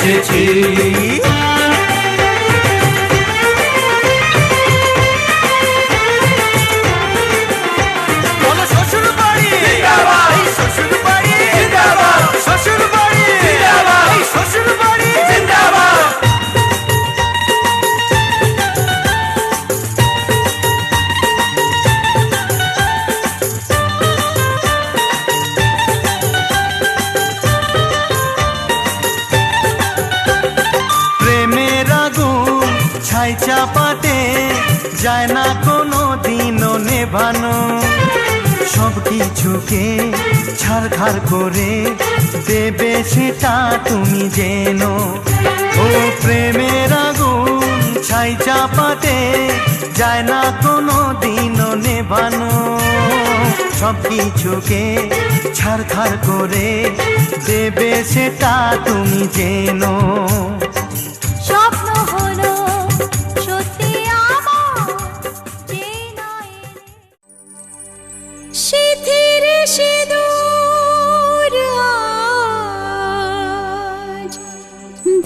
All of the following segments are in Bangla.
এসেছি। চাপাতে যায় না কোনো দিনও নেভানো, সব কিছুকে ছারখার করে দেবে সেটা তুমি জেনো। ও প্রেমের আগুন ছাই চাপাতে যায় না কোনো দিনও নেভানো, সব কিছুকে ছারখার করে দেবে সেটা তুমি জেনো।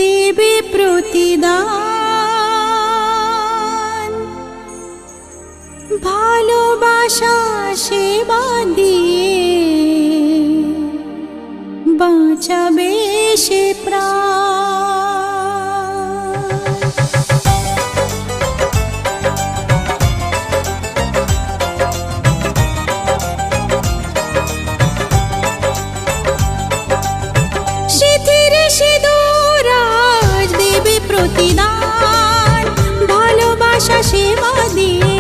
দেবে প্রতিদান, ভালোবাসা সেবা দিয়ে বাঁচাবে সে প্রাণ। প্রতিদান, ভালোবাসা সেবা দিয়ে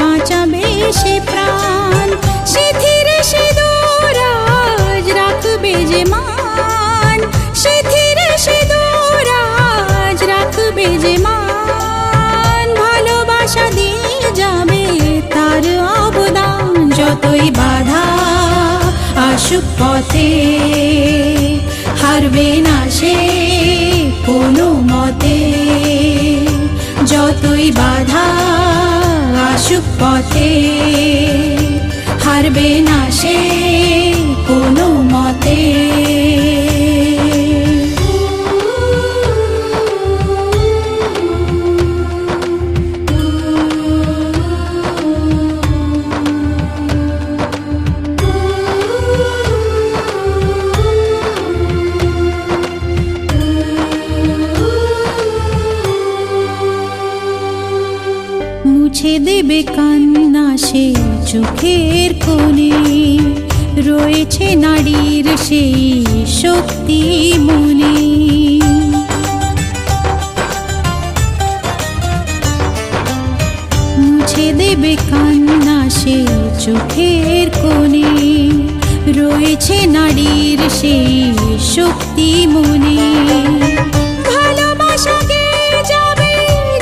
বাঁচাবে সে প্রাণ। সিথির সিঁদুর আজ রাখবে যে মান, সিথির সিঁদুর আজ রাখবে যে মান, ভালোবাসা দিয়ে যাবে তার অবদান। যতই বাধা আসুক পথে হারবে না সে কোনো মতে, যতই বাধা আসুক পথে হারবে না সে কোনো মতে। মুছে দেবে কান্না সে চোখের কোণে, রয়েছে নারীর সেই শক্তি মনে। মুছে দেবে কান্না সে চোখের কোণে, রয়েছে নারীর সেই শক্তি মনে। ভালোবাসাকে যাবে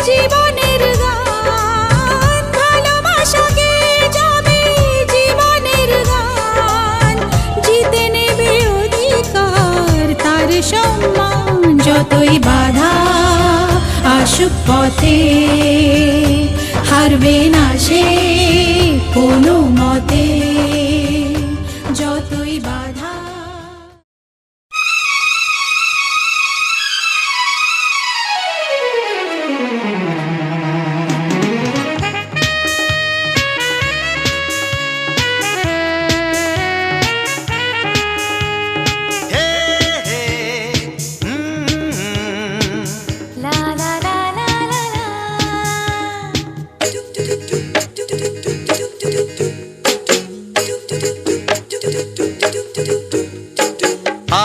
জীবনের গান, ভালোবাসাকে যাবে জীবনের গান, জিতে নেবে অধিকার তার সম্মান। যতই বাধা আসুক পথে হারবে না সে কোনো মতে, যতই বাধা।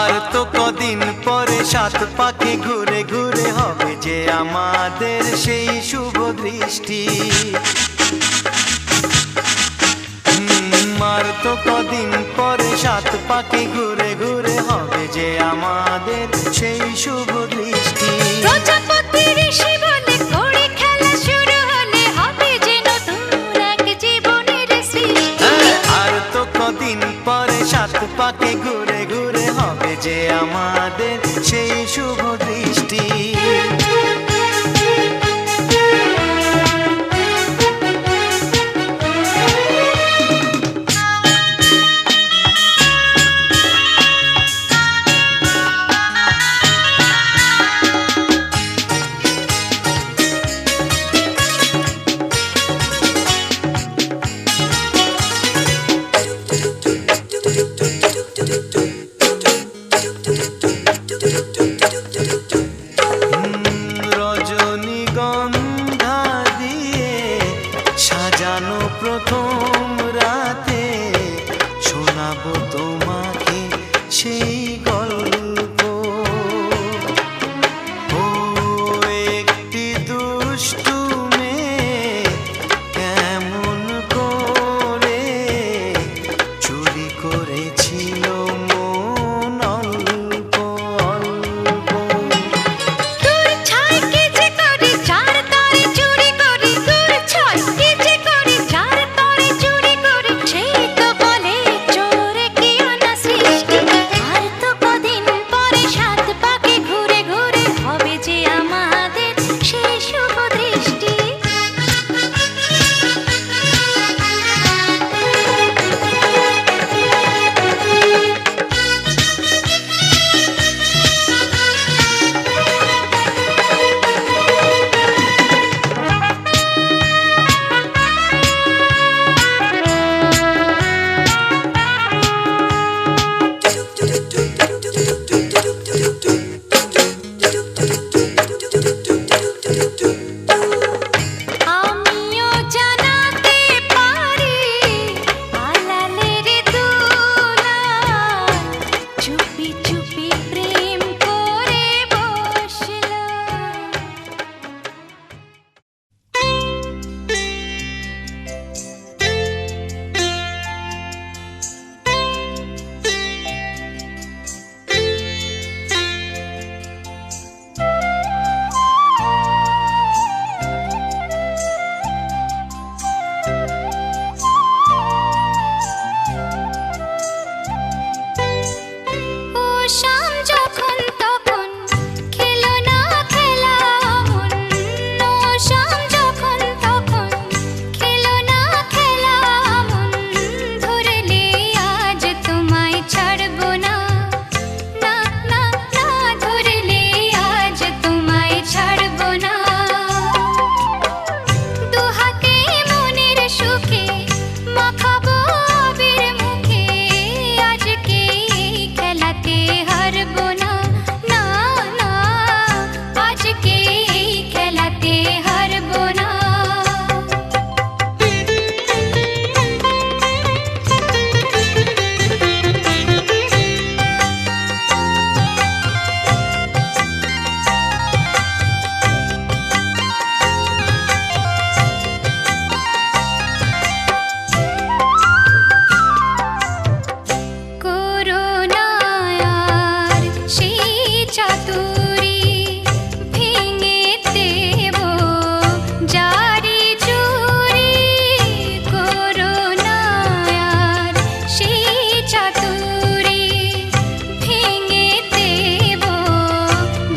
আর তো কদিন পরে সাত পাকে ঘুরে ঘুরে হবে যে আমাদের সেই শুভ দৃষ্টি। আর তো কদিন পরে সাত পাকে ঘুরে ঘুরে হবে যে আমাদের সেই শুভ দৃষ্টি। প্রজাপতি ঋষি বলে করে খেলা শুরু হলে হবে যে নতুন এক জীবনের সৃষ্টি। আর তো কদিন পরে সাত পাকে ঘুরে ঘুরে হবে যে আমাদের সেই শুভ দৃষ্টি।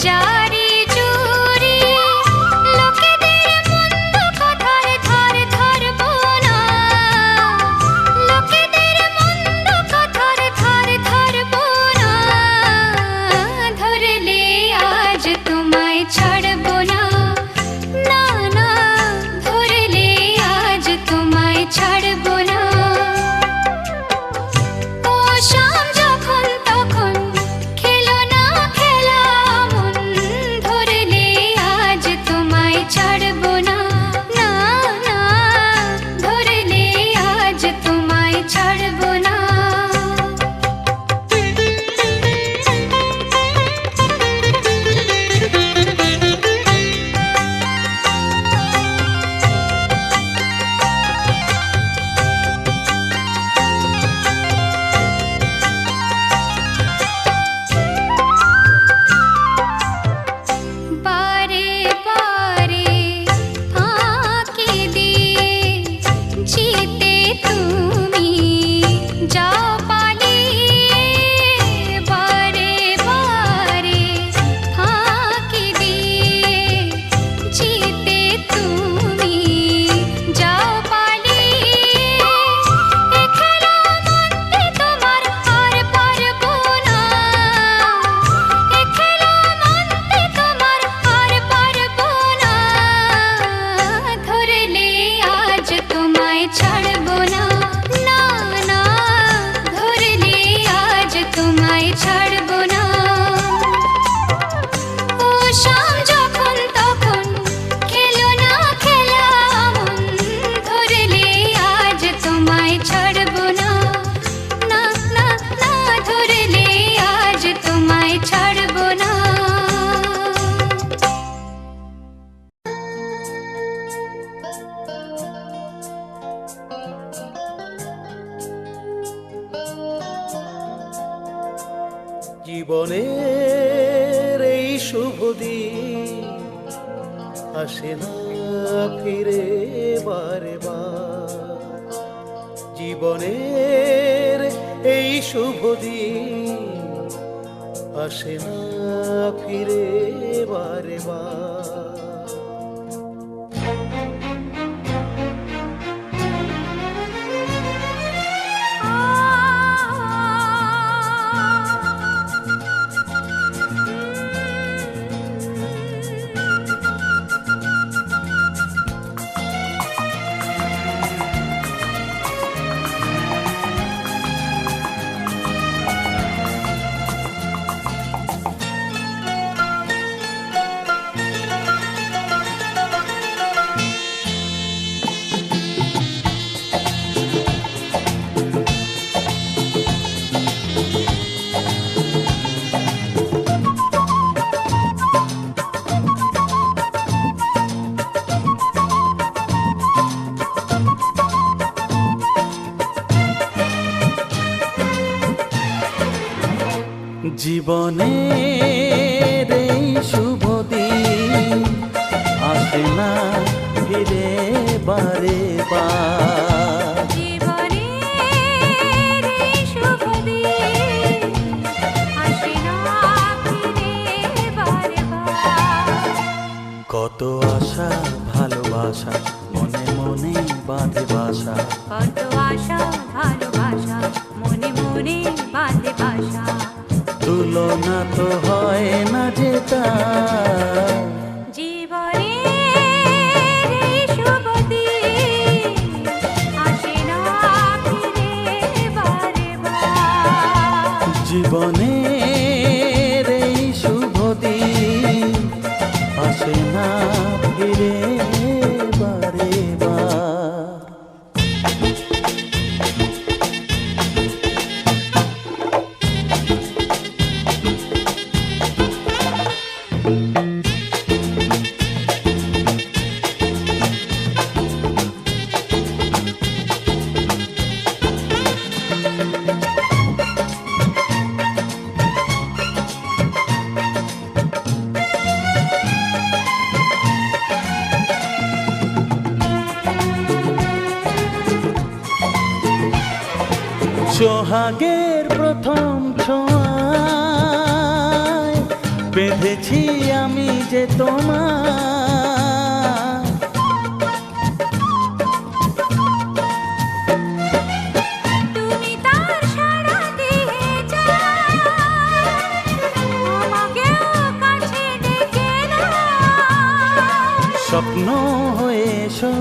জারি জুরি লোকেদের মন্দ কথার ধার ধরবো না, লোকেদের মন্দ কথার ধার ধরবো না, ধরলে আজ তোমায় ছাড়বো না, না না ধরলে আজ তোমায় ছাড়বো না। ও শাম যখন তখন খেলো না খেলা মন, ধরলে আজ তোমায় ছাড়বো না, না না ধরলে আজ তোমায় ছাড়বো না। বারে বারে ফাঁকি দিয়ে জিতে তুমি যাও পালিয়ে, বারে বারে ফাঁকি দিয়ে জিতে তুমি যাও পালিয়ে, এ খেলা মানতে তোমার আর পারবো না, এ খেলা মানতে তোমার আর পারবো না, ধরলে আজ তোমায় ছাড়বো না, না না ধরলে আজ তোমায় ছাড়বো না। ও শাম যখন তখন খেলো না খেলা মন, ধরলে আজ তোমায় ছাড়বো না, না না না ধরলে আজ তোমায় ছাড়বো না। জীবনের এই শুভ দিন আসে না ফিরে বারে বার, জীবনের এই শুভ দিন আসে না ফিরে বারে বার। জীবনের এই শুভ দিন আসে না ফিরে বারে বার, জীবনের এই শুভ দিন আসে না ফিরে বারে বার। কত আশা ভালোবাসা মনে মনে বাঁধে বাসা, কত আশা ভালোবাসা মনে মনে বাঁধে বাসা, তুলনা তো হয় না যেটা। জীবনের এই শুভ দিন আসে না ফিরে বারে বার, জীবনের এই শুভ দিন আসে না ফিরে বারে বার। সোহাগের প্রথম ছোঁয়ায় বেঁধেছি আমি যে তোমার, তুমি তার সাড়া দিয়ে যাও, আমাকেও কাছে ডেকে নাও। স্বপ্ন হয়ে এসো,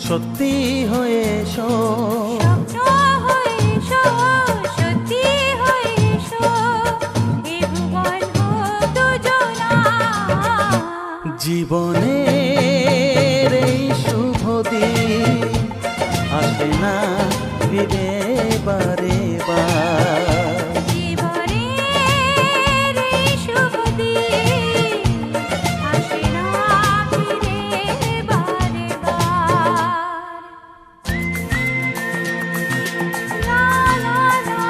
সত্যি হয়ে এসো, স্বপ্ন হয়ে এসো, সত্যি হয়ে এসো, এ ভুবন হোক দুজনা। জীবনের এই শুভ দিন আসে না ফিরে বারে বার। জীবনের এই শুভ দিন আসে না ফিরে বারে বার। লা লা লা,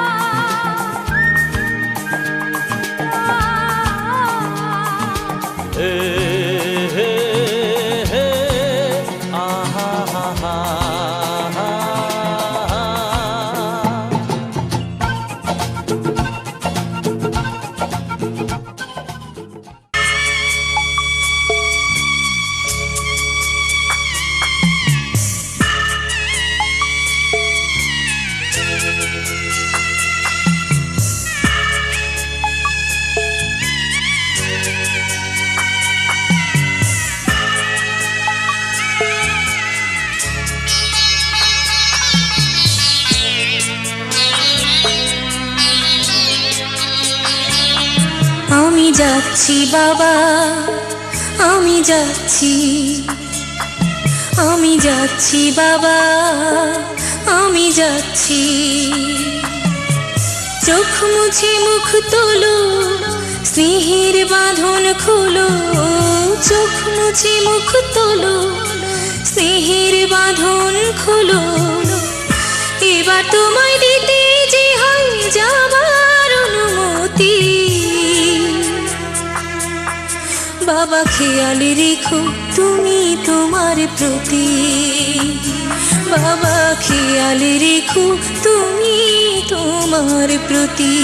হে হে হে, আহা হা হা হা। আমি যাচ্ছি বাবা, আমি যাচ্ছি, আমি যাচ্ছি বাবা, আমি যাচ্ছি। চোখ মুছে মুখ তোলো, স্নেহের বাঁধন খোলো। চোখ মুছে মুখ তোলো, স্নেহের বাঁধন খোলো। এবার তোমায় দিতে যে হয় যাবার অনুমতি। বাবা খেয়াল রেখো তুমি তোমার প্রতি, বাবা খেয়াল রেখো তুমি তোমার প্রতি।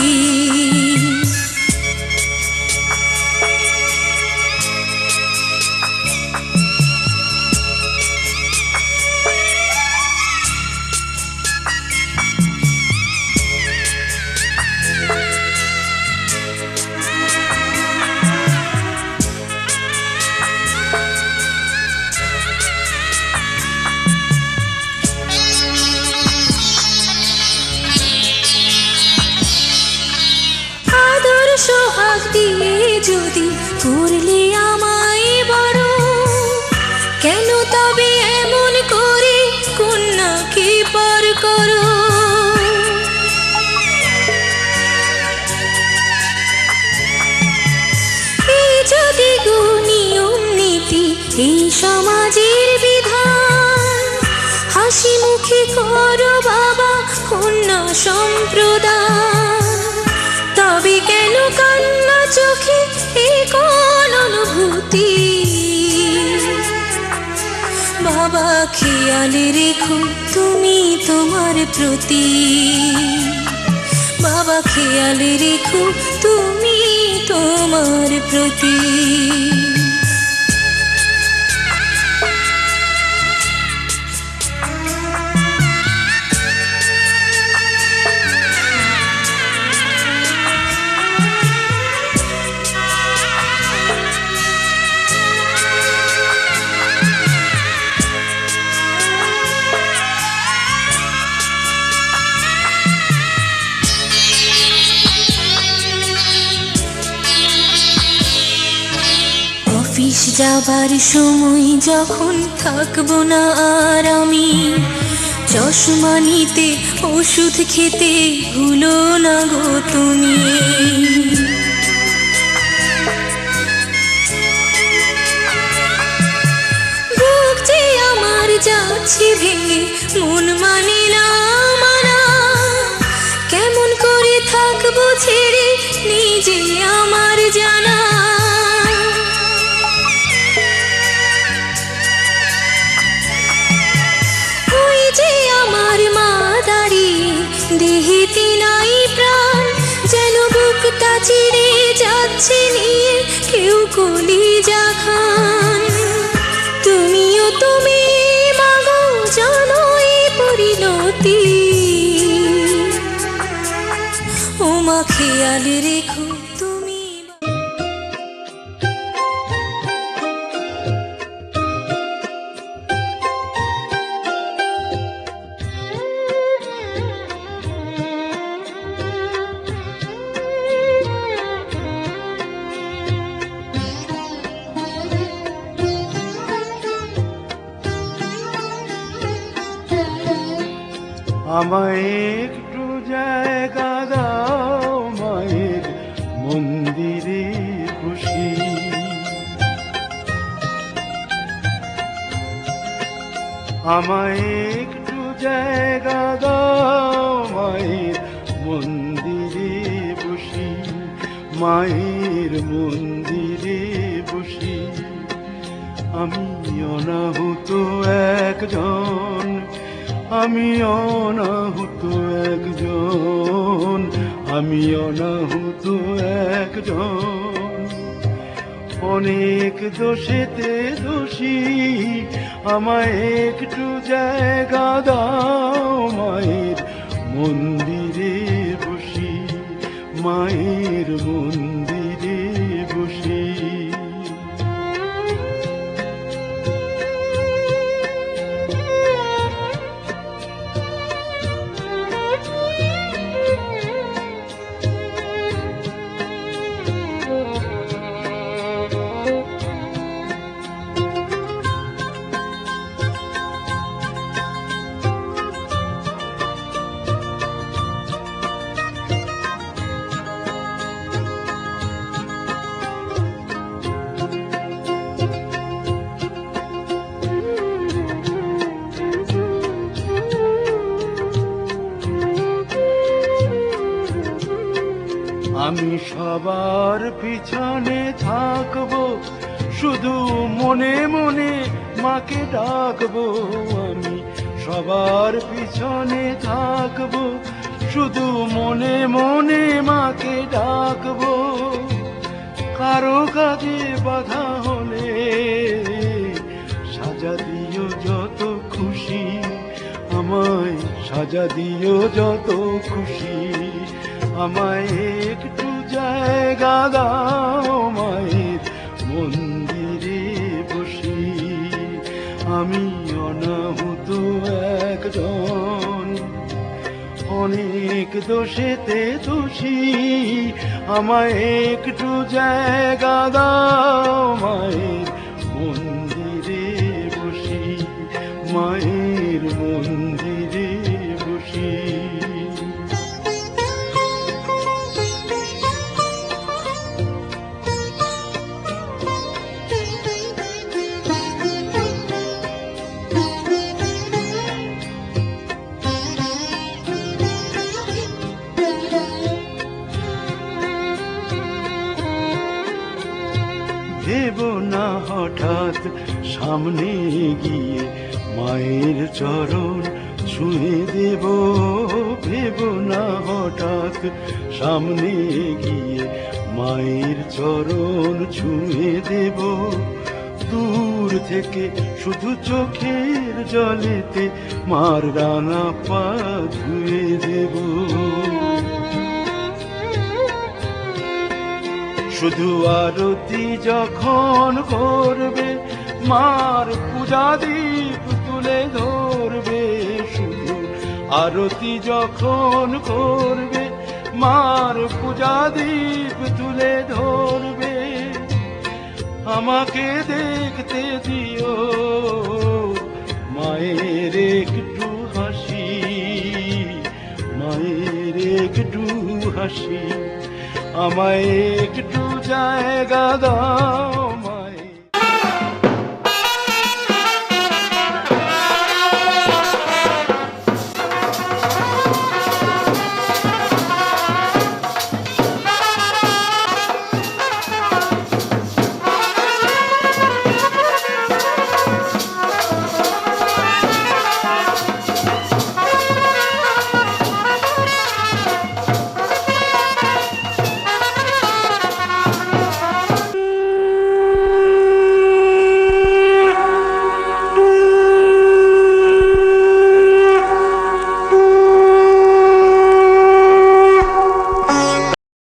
সোহাগ দিয়ে যদি করলে আমায় বড়, কেন তবে এমন করে কন্যাকে পর করো। এই যদি নিয়ম নীতি এই সমাজের বিধান, হাসি মুখে করো বাবা কন্যা সম্প্রদান। তবে কেন কান্না চোখে এই কোন অনুভূতি। বাবা খেয়াল রেখো তুমি তোমার প্রতি, বাবা খেয়াল রেখো তুমি তোমার প্রতি। অফিস যাবার সময় যখন থাকবো না আর আমি, চশমা নিতে ওষুধ খেতে ভুলো না গো তুমি। বুক যে আমার যাচ্ছে ভেঙে, মন মানে না মানা। কেমন করে থাকবো ছেড়ে নিজে আমার জানা। দেহেতে নাই প্রাণ, যেন বুকটা চিরে যাচ্ছে নিয়ে কলিজা খান। তুমিও তুমি মাগো জানো এই পরিণতি, ও মা খেয়াল রেখো তুমি। আমায় একটু জায়গা দাও মায়ের মন্দিরে খুশি, আমায় একটু জায়গা দাও মায়ের মন্দিরে বসি, মায়ের মন্দিরে বসি। আমি অনাহুত একজন, আমি অনাহুত একজন, আমি অনাহুত একজন। অনেক দোষেতে দোষী, আমায় একটু জায়গা দাও মায়ের মন্দিরে বসি, মায়ের মন্দিরে বসি। আমি সবার পিছনে থাকবো, শুধু মনে মনে মাকে ডাকবো। আমি সবার পিছনে থাকবো, শুধু মনে মনে মাকে ডাকবো। কারো কাজে বাধা হলে সাজা দিও যত খুশি, আমায় সাজা দিও যত খুশি। আমায় একটু জায়গা দাও মায়ের মন্দিরে বসি, আমি অনাহুত একজন। অনেক দোষেতে দোষী, আমায় একটু জায়গা দাও মায়ের মন্দিরে বসি, মায়ের মন্দিরে বসি। ভেব না হঠাৎ সামনে গিয়ে মায়ের চরণ ছুঁয়ে দেব, ভেব না হঠাৎ সামনে গিয়ে মায়ের চরণ ছুঁয়ে দেব। দূর থেকে শুধু চোখের জলেতে মার রাঙা পা ধুয়ে দেব। শুধু আরতি যখন করবে মার পূজা দীপ তুলে ধরবে, শুধু আরতি যখন করবে মার পূজা দীপ তুলে ধরবে। আমাকে দেখতে দিও মায়ের একটু হাসি, মায়ের একটু হাসি। আমায় একটু জায়গা দাও